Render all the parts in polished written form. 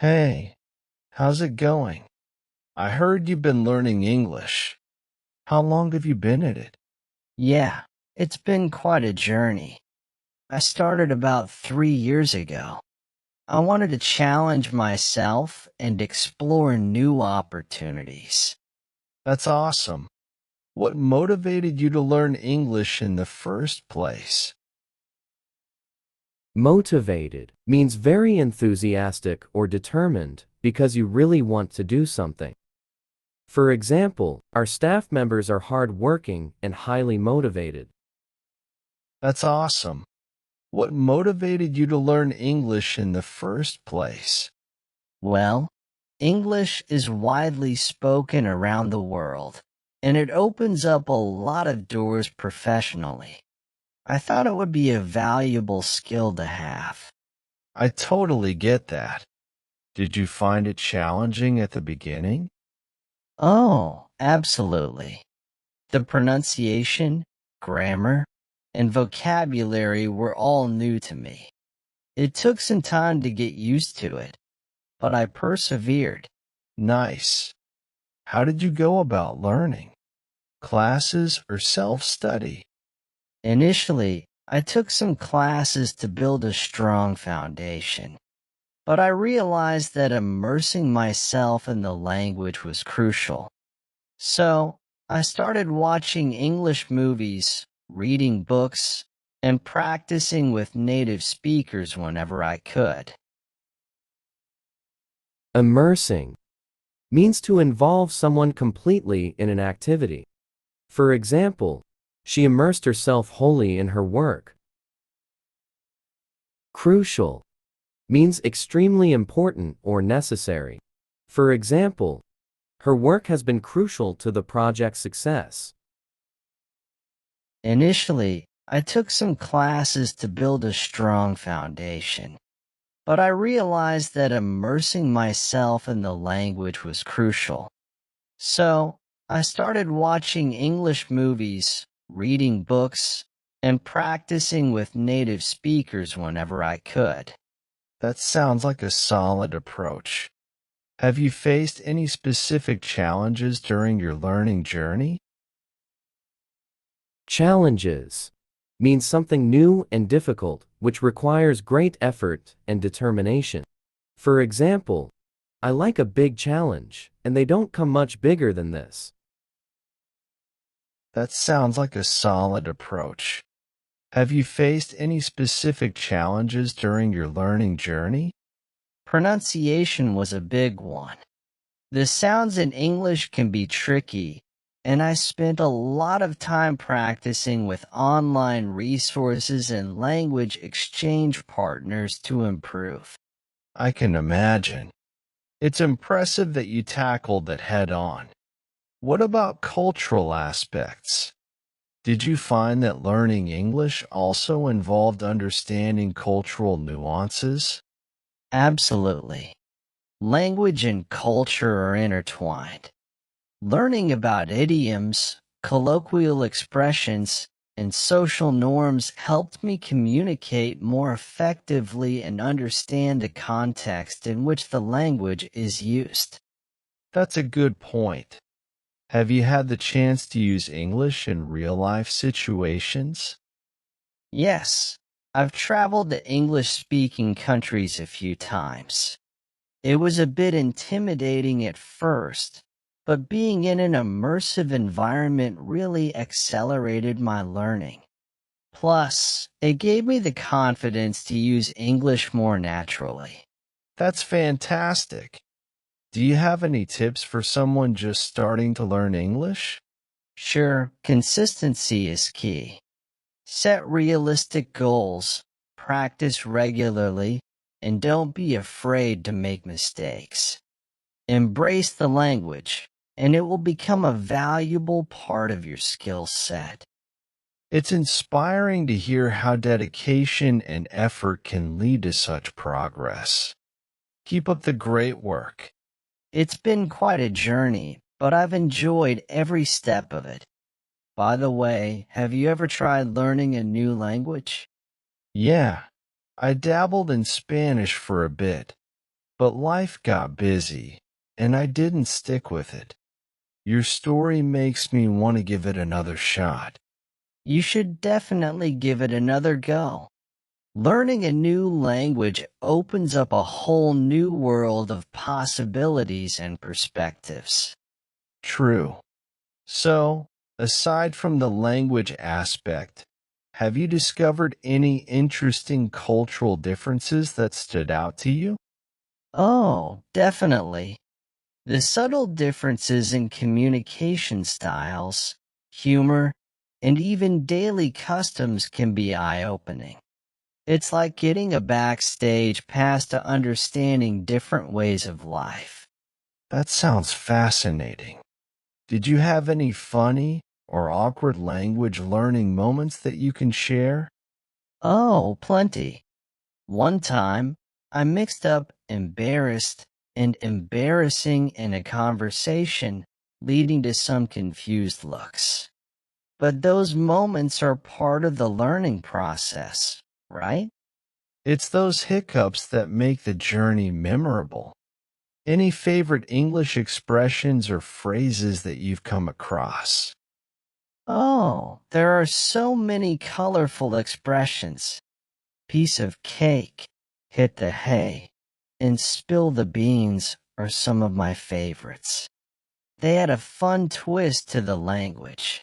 Hey, how's it going? I heard you've been learning English. How long have you been at it? Yeah, it's been quite a journey. I started about 3 years ago. I wanted to challenge myself and explore new opportunities. That's awesome. What motivated you to learn English in the first place? Motivated means very enthusiastic or determined because you really want to do something. For example, our staff members are hardworking and highly motivated. That's awesome. What motivated you to learn English in the first place? Well, English is widely spoken around the world, and it opens up a lot of doors professionally. I thought it would be a valuable skill to have. I totally get that. Did you find it challenging at the beginning? Oh, absolutely. The pronunciation, grammar, and vocabulary were all new to me. It took some time to get used to it, but I persevered. Nice. How did you go about learning? Classes or self-study? Initially, I took some classes to build a strong foundation, but I realized that immersing myself in the language was crucial. So, I started watching English movies, reading books, and practicing with native speakers whenever I could. Immersing means to involve someone completely in an activity. For example, she immersed herself wholly in her work. Crucial means extremely important or necessary. For example, her work has been crucial to the project's success. Initially, I took some classes to build a strong foundation, but I realized that immersing myself in the language was crucial. So, I started watching English movies, reading books, and practicing with native speakers whenever I could. That sounds like a solid approach. Have you faced any specific challenges during your learning journey? Challenges means something new and difficult, which requires great effort and determination. For example, I like a big challenge, and they don't come much bigger than this. That sounds like a solid approach. Have you faced any specific challenges during your learning journey? Pronunciation was a big one. The sounds in English can be tricky, and I spent a lot of time practicing with online resources and language exchange partners to improve. I can imagine. It's impressive that you tackled it head on. What about cultural aspects? Did you find that learning English also involved understanding cultural nuances? Absolutely. Language and culture are intertwined. Learning about idioms, colloquial expressions, and social norms helped me communicate more effectively and understand the context in which the language is used. That's a good point. Have you had the chance to use English in real-life situations? Yes, I've traveled to English-speaking countries a few times. It was a bit intimidating at first, but being in an immersive environment really accelerated my learning. Plus, it gave me the confidence to use English more naturally. That's fantastic. Do you have any tips for someone just starting to learn English? Sure, consistency is key. Set realistic goals, practice regularly, and don't be afraid to make mistakes. Embrace the language, and it will become a valuable part of your skill set. It's inspiring to hear how dedication and effort can lead to such progress. Keep up the great work. It's been quite a journey, but I've enjoyed every step of it. By the way, have you ever tried learning a new language? Yeah, I dabbled in Spanish for a bit. but life got busy, and I didn't stick with it. Your story makes me want to give it another shot. You should definitely give it another go. Learning a new language opens up a whole new world of possibilities and perspectives. True. So, aside from the language aspect, have you discovered any interesting cultural differences that stood out to you? Oh, definitely. The subtle differences in communication styles, humor, and even daily customs can be eye-opening. It's like getting a backstage pass to understanding different ways of life. That sounds fascinating. Did you have any funny or awkward language learning moments that you can share? Oh, plenty. One time, I mixed up embarrassed and embarrassing in a conversation, leading to some confused looks. But those moments are part of the learning process, right? It's those hiccups that make the journey memorable. Any favorite English expressions or phrases that you've come across? Oh, there are so many colorful expressions. Piece of cake, hit the hay, and spill the beans are some of my favorites. They add a fun twist to the language.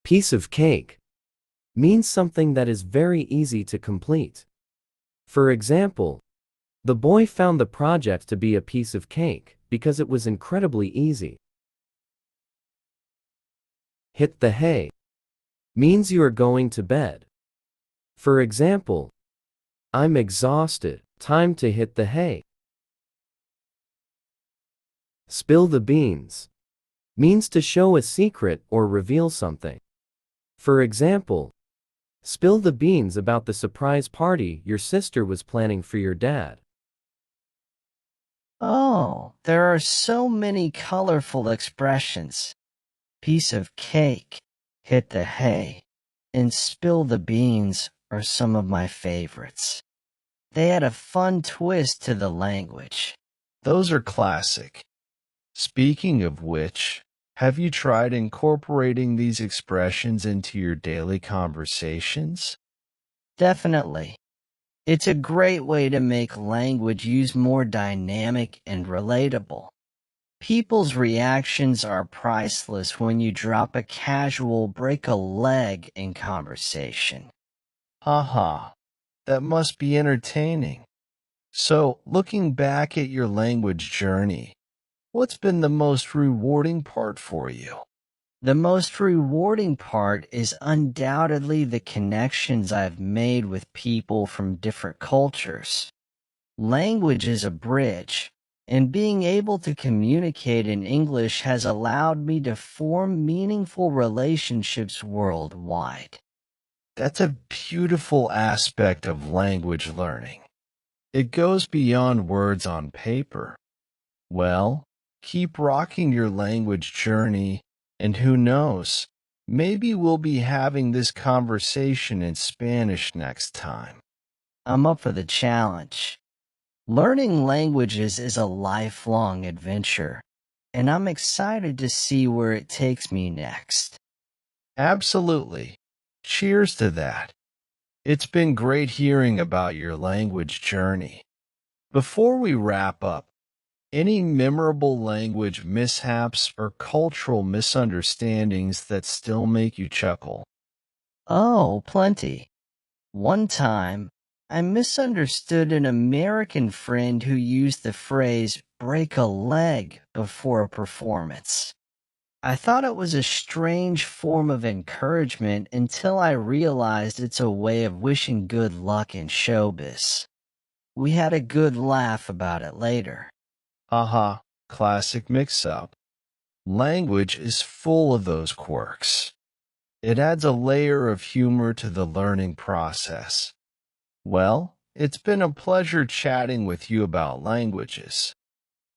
Piece of cake means something that is very easy to complete. For example, the boy found the project to be a piece of cake because it was incredibly easy. Hit the hay means you are going to bed. For example, I'm exhausted, time to hit the hay. Spill the beans means to show a secret or reveal something. For example, spill the beans about the surprise party your sister was planning for your dad. Oh, there are so many colorful expressions. Piece of cake, hit the hay, and spill the beans are some of my favorites. They add a fun twist to the language. Those are classic. Speaking of which, have you tried incorporating these expressions into your daily conversations? Definitely. It's a great way to make language use more dynamic and relatable. People's reactions are priceless when you drop a casual break a leg in conversation. Haha, that must be entertaining. So, looking back at your language journey, what's been the most rewarding part for you? The most rewarding part is undoubtedly the connections I've made with people from different cultures. Language is a bridge, and being able to communicate in English has allowed me to form meaningful relationships worldwide. That's a beautiful aspect of language learning. It goes beyond words on paper. Well, keep rocking your language journey, and who knows, maybe we'll be having this conversation in Spanish next time. I'm up for the challenge. Learning languages is a lifelong adventure, and I'm excited to see where it takes me next. Absolutely. Cheers to that. It's been great hearing about your language journey. Before we wrap up, any memorable language mishaps or cultural misunderstandings that still make you chuckle? Oh, plenty. One time, I misunderstood an American friend who used the phrase break a leg before a performance. I thought it was a strange form of encouragement until I realized it's a way of wishing good luck in showbiz. We had a good laugh about it later. Haha, classic mix-up. Language is full of those quirks. It adds a layer of humor to the learning process. Well, it's been a pleasure chatting with you about languages.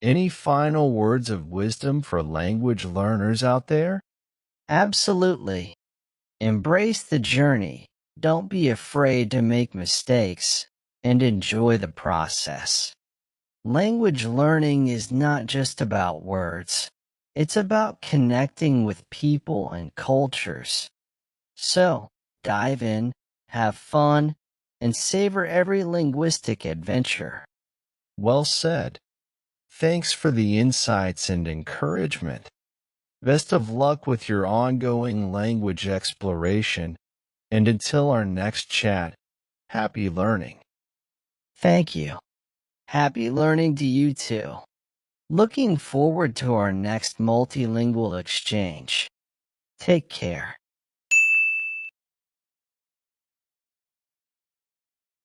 Any final words of wisdom for language learners out there? Absolutely. Embrace the journey. Don't be afraid to make mistakes. and enjoy the process. Language learning is not just about words. It's about connecting with people and cultures. So, dive in, have fun, and savor every linguistic adventure. Well said. Thanks for the insights and encouragement. Best of luck with your ongoing language exploration, and until our next chat, happy learning. Thank you. Happy learning to you too. Looking forward to our next multilingual exchange. Take care.